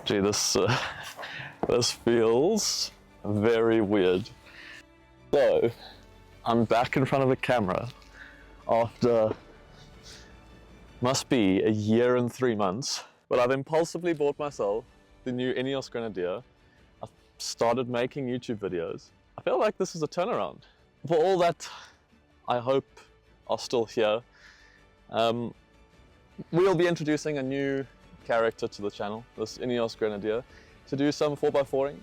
Gee, this feels very weird. So, I'm back in front of the camera after must be a year and 3 months. But I've impulsively bought myself the new Ineos Grenadier. I've started making YouTube videos. I feel like this is a turnaround. For all that I hope are still here, we'll be introducing a new character to the channel, this Ineos Grenadier, to do some 4x4ing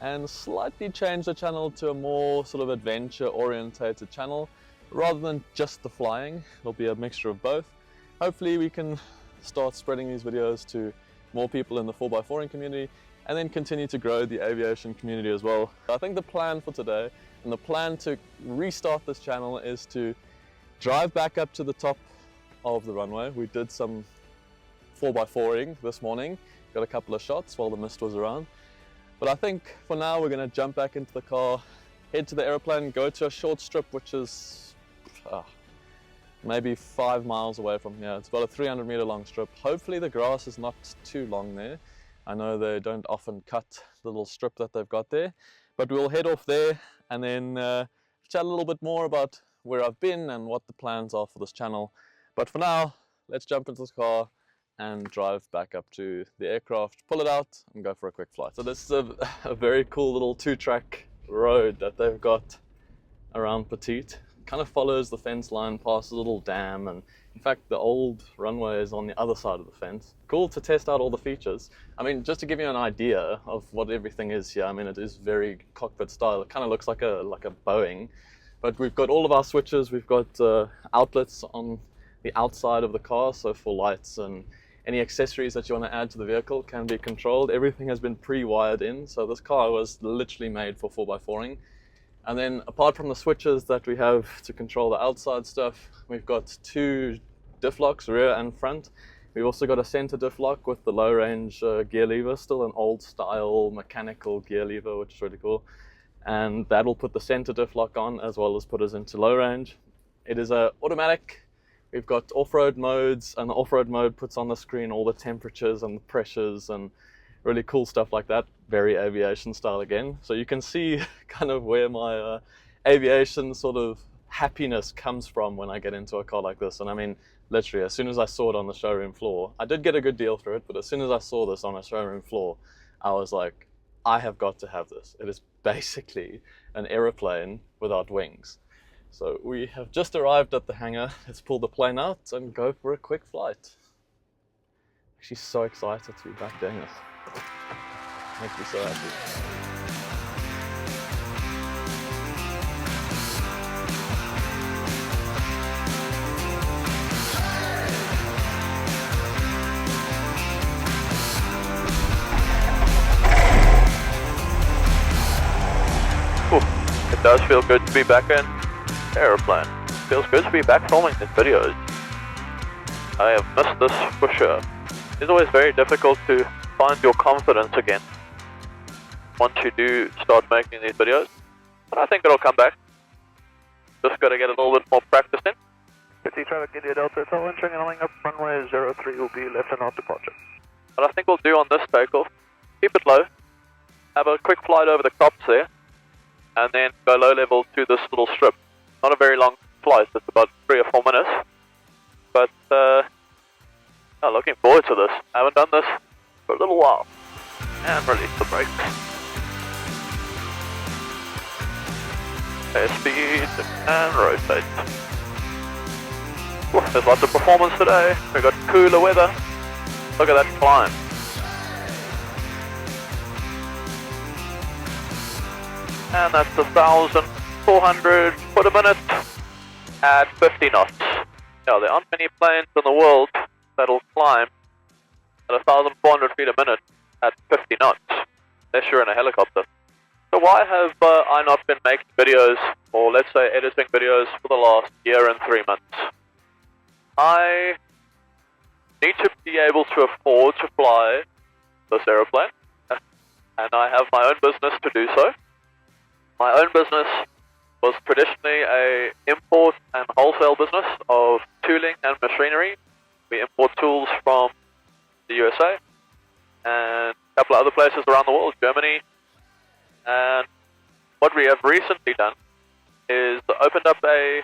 and slightly change the channel to a more sort of adventure orientated channel rather than just the flying. It'll be a mixture of both. Hopefully we can start spreading these videos to more people in the 4x4ing community and then continue to grow the aviation community as well. I think the plan for today and the plan to restart this channel is to drive back up to the top of the runway. We did some 4x4ing this morning, got a couple of shots while the mist was around. But I think for now we're going to jump back into the car, head to the aeroplane, go to a short strip which is maybe 5 miles away from here. It's about a 300-meter long strip. Hopefully the grass is not too long there. I know they don't often cut the little strip that they've got there, but we'll head off there and then chat a little bit more about where I've been and what the plans are for this channel. But for now, let's jump into the car and drive back up to the aircraft, pull it out and go for a quick flight. So this is a very cool little 2-track road that they've got around Petite. Kind of follows the fence line past a little dam, and in fact the old runway is on the other side of the fence. Cool to test out all the features. I mean, just to give you an idea of what everything is here, I mean it is very cockpit style. It kind of looks like a Boeing, but we've got all of our switches. We've got outlets on the outside of the car, so for lights and any accessories that you want to add to the vehicle can be controlled. Everything has been pre-wired in, so this car was literally made for 4x4ing. And then apart from the switches that we have to control the outside stuff, we've got 2 diff locks, rear and front. We've also got a center diff lock with the low range gear lever, still an old style mechanical gear lever, which is really cool. And that'll put the center diff lock on as well as put us into low range. It is automatic. We've got off-road modes, and the off-road mode puts on the screen all the temperatures and the pressures and really cool stuff like that. Very aviation style again. So you can see kind of where my aviation sort of happiness comes from when I get into a car like this. And I mean, literally, as soon as I saw it on the showroom floor, I did get a good deal for it, but as soon as I saw this on a showroom floor, I was like, I have got to have this. It is basically an aeroplane without wings. So we have just arrived at the hangar. Let's pull the plane out and go for a quick flight. Actually so excited to be back doing this. Makes me so happy. It does feel good to be back in aeroplane. Feels good to be back filming these videos. I have missed this for sure. It's always very difficult to find your confidence again once you do start making these videos, but I think it'll come back. Just got to get a little bit more practice in. Petit traffic India Delta, it's all entering and lining up, runway 03 will be left and out departure. What I think we'll do on this takeoff, keep it low, have a quick flight over the crops there, and then go low level to this little strip. Not a very long flight, it's about 3 or 4 minutes, but looking forward to this. I haven't done this for a little while. And release the brakes. Speed and rotate. Ooh, there's lots of performance today. We've got cooler weather. Look at that climb. And that's 1,400 foot a minute at 50 knots. Now, there aren't many planes in the world that'll climb at 1,400 feet a minute at 50 knots, unless you're in a helicopter. So why have I not been making videos, or let's say editing videos, for the last year and 3 months? I need to be able to afford to fly this aeroplane, and I have my own business to do so. My own business was traditionally a import and wholesale business of tooling and machinery. We import tools from the USA and couple of other places around the world, Germany. And what we have recently done is opened up a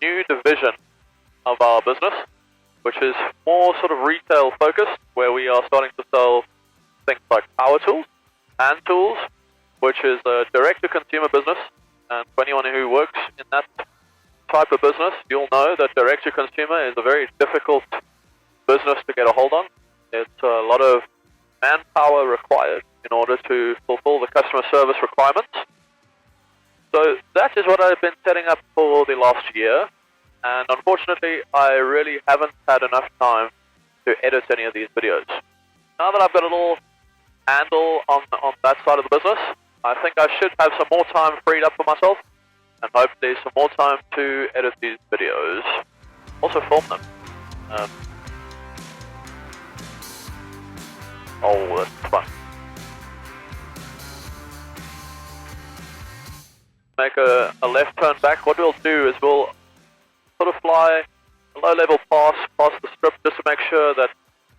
new division of our business, which is more sort of retail focused, where we are starting to sell things like power tools, hand tools, which is a direct-to-consumer business. And for anyone who works in that type of business, you'll know that direct-to-consumer is a very difficult business to get a hold on. It's a lot of manpower required in order to fulfill the customer service requirements. So that is what I've been setting up for the last year, and unfortunately I really haven't had enough time to edit any of these videos. Now that I've got a little handle on that side of the business, I think I should have some more time freed up for myself, and hopefully some more time to edit these videos. Also film them. Oh, that's fun. Make a left turn back. What we'll do is we'll sort of fly a low-level pass past the strip just to make sure that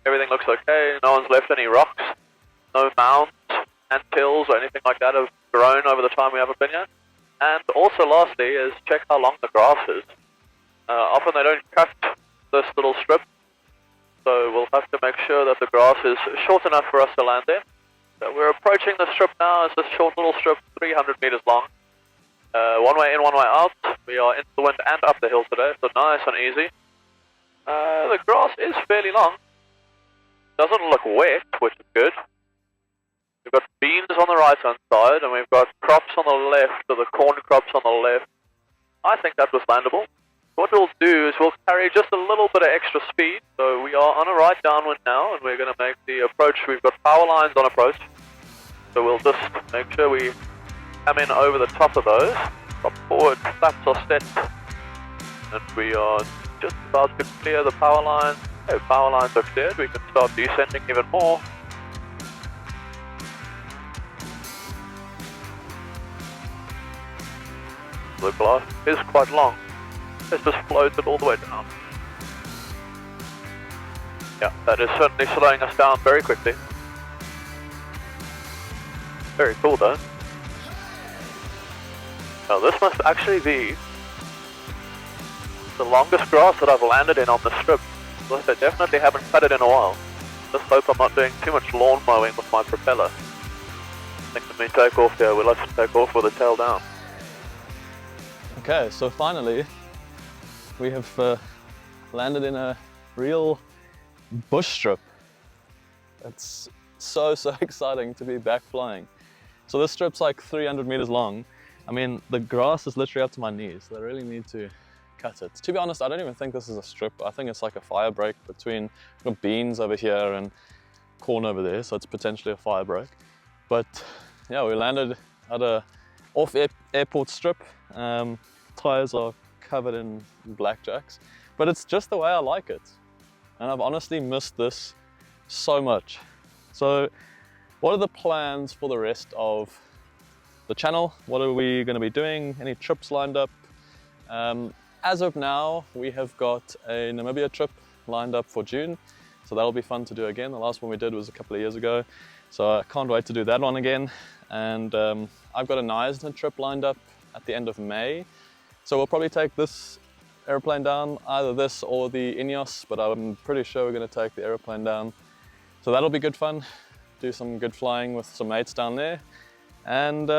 everything looks okay. No one's left any rocks, no mounds, ant hills or anything like that have grown over the time we haven't been here. And also lastly is check how long the grass is. Often they don't cut this little strip, so we'll have to make sure that the grass is short enough for us to land there. So we're approaching the strip now. It's this short little strip, 300 meters long. One way in, one way out. We are into the wind and up the hill today, so nice and easy. The grass is fairly long. Doesn't look wet, which is good. We've got beans on the right hand side, and we've got crops on the left, or the corn crops on the left. I think that was landable. What we'll do is we'll carry just a little bit of extra speed. So we are on a right downwind now, and we're going to make the approach. We've got power lines on approach, so we'll just make sure we come in over the top of those. Top forward flaps are set, and we are just about to clear the power lines. Okay, power lines are cleared. We can start descending even more. The glass is quite long. Let's just float it all the way down. Yeah, that is certainly slowing us down very quickly. Very cool though. Now this must actually be the longest grass that I've landed in on the strip. Plus I definitely haven't cut it in a while. Just hope I'm not doing too much lawn mowing with my propeller. I think when we take off here, we'll have to take off with the tail down. Okay, so finally we have landed in a real bush strip. It's so exciting to be back flying. So this strip's like 300 meters long. I mean, the grass is literally up to my knees. So I really need to cut it. To be honest, I don't even think this is a strip. I think it's like a fire break between beans over here and corn over there. So it's potentially a fire break. But yeah, we landed at a off-airport strip. Tires are covered in blackjacks, but it's just the way I like it. And I've honestly missed this so much. So what are the plans for the rest of the channel? What are we going to be doing? Any trips lined up? As of now, we have got a Namibia trip lined up for June. So that'll be fun to do again. The last one we did was a couple of years ago. So I can't wait to do that one again. And I've got a Knysna trip lined up at the end of May. So we'll probably take this airplane down, either this or the Ineos, but I'm pretty sure we're going to take the airplane down. So that'll be good fun. Do some good flying with some mates down there. And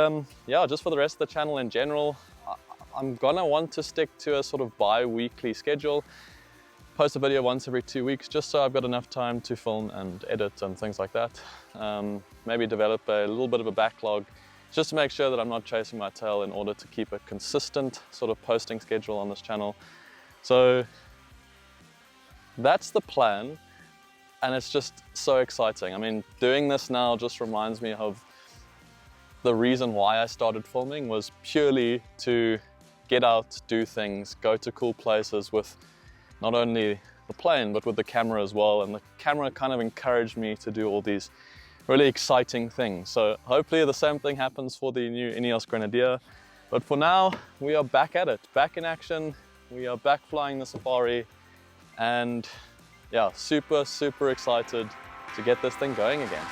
yeah, just for the rest of the channel in general, I'm gonna want to stick to a sort of bi-weekly schedule. Post a video once every 2 weeks, just so I've got enough time to film and edit and things like that. Maybe develop a little bit of a backlog, just to make sure that I'm not chasing my tail, in order to keep a consistent sort of posting schedule on this channel. So that's the plan, and it's just so exciting. I mean, doing this now just reminds me of the reason why I started filming, was purely to get out, do things, go to cool places with not only the plane, but with the camera as well. And the camera kind of encouraged me to do all these really exciting things. So hopefully the same thing happens for the new Ineos Grenadier. But for now, we are back at it, back in action. We are back flying the safari, and yeah, super excited to get this thing going again.